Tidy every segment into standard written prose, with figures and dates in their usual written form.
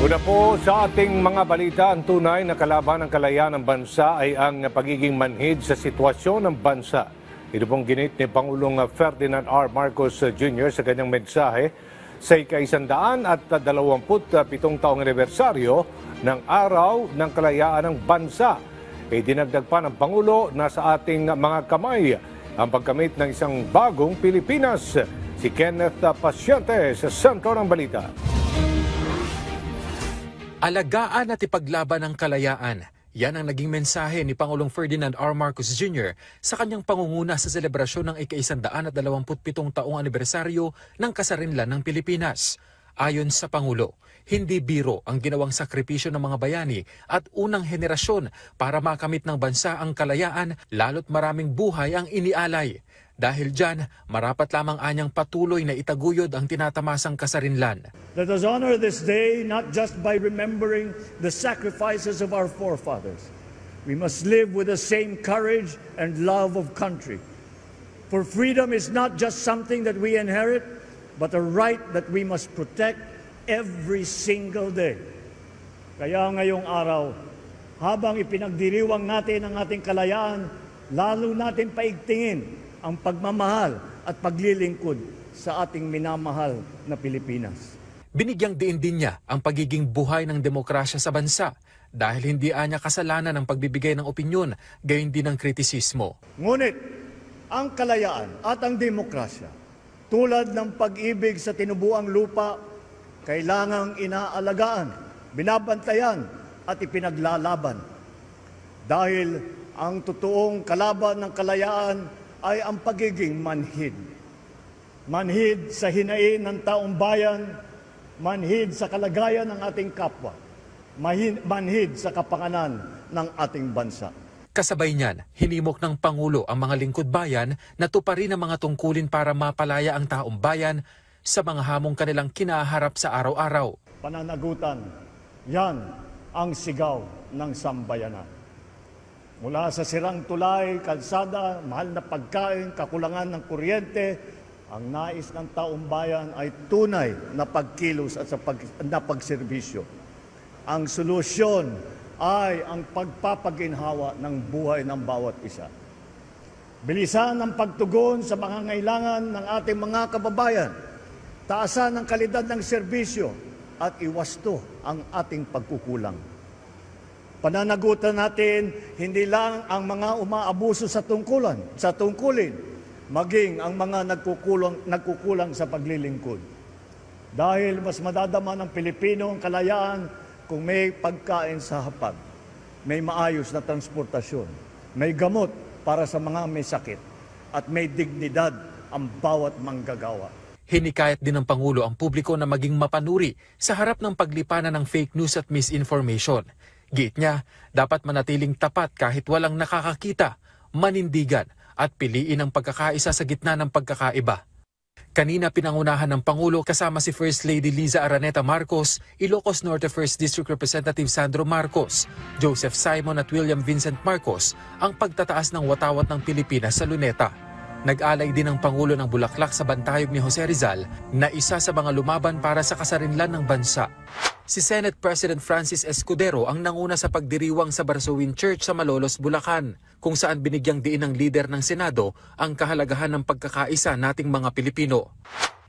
Una po sa ating mga balita, ang tunay na kalaban ng kalayaan ng bansa ay ang pagiging manhid sa sitwasyon ng bansa. Ito pong ginit ni Pangulong Ferdinand R. Marcos Jr. sa kanyang mensahe sa ika-127 taong anibersaryo ng Araw ng Kalayaan ng Bansa. Dinagdag pa ng Pangulo na sa ating mga kamay ang pagkamit ng isang bagong Pilipinas. Si Kenneth Pasyente sa sentro ng balita. Alagaan at ipaglaban ang kalayaan. Yan ang naging mensahe ni Pangulong Ferdinand R. Marcos Jr. sa kanyang pangunguna sa selebrasyon ng ika-127 taong anibersaryo ng kasarinlan ng Pilipinas. Ayon sa Pangulo, hindi biro ang ginawang sakripisyo ng mga bayani at unang henerasyon para makamit ng bansa ang kalayaan, lalo't maraming buhay ang inialay. Dahil dyan, marapat lamang anyang patuloy na itaguyod ang tinatamasang kasarinlan. Let us honor this day not just by remembering the sacrifices of our forefathers. We must live with the same courage and love of country. For freedom is not just something that we inherit, but a right that we must protect every single day. Kaya ngayong araw, habang ipinagdiriwang natin ang ating kalayaan, lalo natin paigtingin ang pagmamahal at paglilingkod sa ating minamahal na Pilipinas. Binigyang diin din niya ang pagiging buhay ng demokrasya sa bansa dahil hindi anya kasalanan ang pagbibigay ng opinyon, gayon din ang kritisismo. Ngunit ang kalayaan at ang demokrasya, tulad ng pag-ibig sa tinubuang lupa, kailangang inaalagaan, binabantayan at ipinaglalaban. Dahil ang totoong kalaban ng kalayaan ay ang pagiging manhid. Manhid sa hinain ng taong bayan, manhid sa kalagayan ng ating kapwa, manhid sa kapakanan ng ating bansa. Kasabay niyan, hinimok ng Pangulo ang mga lingkod bayan na tuparin ang mga tungkulin para mapalaya ang taong bayan sa mga hamong kanilang kinaharap sa araw-araw. Pananagutan, yan ang sigaw ng sambayanan. Mula sa sirang tulay, kalsada, mahal na pagkain, kakulangan ng kuryente, ang nais ng taong bayan ay tunay na pagkilos at na pagserbisyo. Ang solusyon ay ang pagpapaginhawa ng buhay ng bawat isa. Bilisan ang pagtugon sa mga ngailangan ng ating mga kababayan, taasan ang kalidad ng serbisyo at iwasto ang ating pagkukulang. Pananagutan natin hindi lang ang mga umaabuso sa tungkulin, maging ang mga nagkukulang sa paglilingkod. Dahil mas madadama ng Pilipino ang kalayaan kung may pagkain sa hapag, may maayos na transportasyon, may gamot para sa mga may sakit, at may dignidad ang bawat manggagawa. Hinikayat din ng Pangulo ang publiko na maging mapanuri sa harap ng paglipanan ng fake news at misinformation. Giit niya, dapat manatiling tapat kahit walang nakakakita, manindigan at piliin ang pagkakaisa sa gitna ng pagkakaiba. Kanina pinangunahan ng Pangulo kasama si First Lady Liza Araneta Marcos, Ilocos Norte 1st District Representative Sandro Marcos, Joseph Simon at William Vincent Marcos ang pagtataas ng watawat ng Pilipinas sa Luneta. Nag-alay din ang Pangulo ng bulaklak sa bantayog ni Jose Rizal na isa sa mga lumaban para sa kasarinlan ng bansa. Si Senate President Francis Escudero ang nanguna sa pagdiriwang sa Barsawin Church sa Malolos, Bulacan, kung saan binigyang diin ng lider ng Senado ang kahalagahan ng pagkakaisa nating mga Pilipino.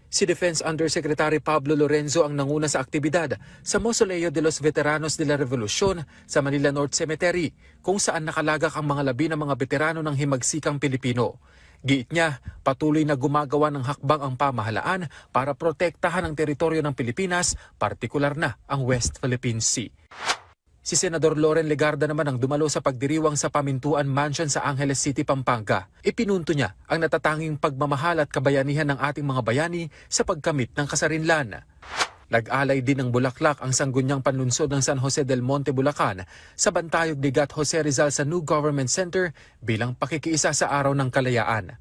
Si Defense Undersecretary Pablo Lorenzo ang nanguna sa aktibidad sa Mausoleo de los Veteranos de la Revolucion sa Manila North Cemetery, kung saan nakalagak ang mga labi ng mga veterano ng himagsikang Pilipino. Giit niya, patuloy na gumagawa ng hakbang ang pamahalaan para protektahan ang teritoryo ng Pilipinas, partikular na ang West Philippine Sea. Si Senador Loren Legarda naman ang dumalo sa pagdiriwang sa Pamintuan Mansion sa Angeles City, Pampanga. Ipinunto niya ang natatanging pagmamahal at kabayanihan ng ating mga bayani sa pagkamit ng kasarinlan. Nag-alay din ng bulaklak ang Sangguniang Panlunsod ng San Jose del Monte, Bulacan sa bantayog ni Gat Jose Rizal sa New Government Center bilang pakikiisa sa Araw ng Kalayaan.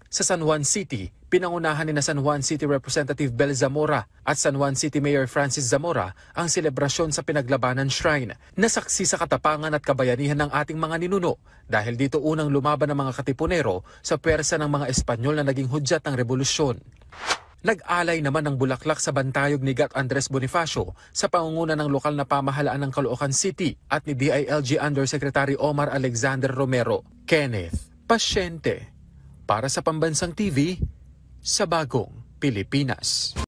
Sa San Juan City, pinangunahan ni San Juan City Representative Bel Zamora at San Juan City Mayor Francis Zamora ang selebrasyon sa Pinaglabanan Shrine, na saksi sa katapangan at kabayanihan ng ating mga ninuno dahil dito unang lumaban ng mga Katipunero sa pwersa ng mga Espanyol na naging hudyat ng revolusyon. Nag-alay naman ng bulaklak sa bantayog ni Gat Andres Bonifacio sa pangunguna ng lokal na pamahalaan ng Caloocan City at ni DILG Undersecretary Omar Alexander Romero. Kenneth Pasyente para sa Pambansang TV sa Bagong Pilipinas.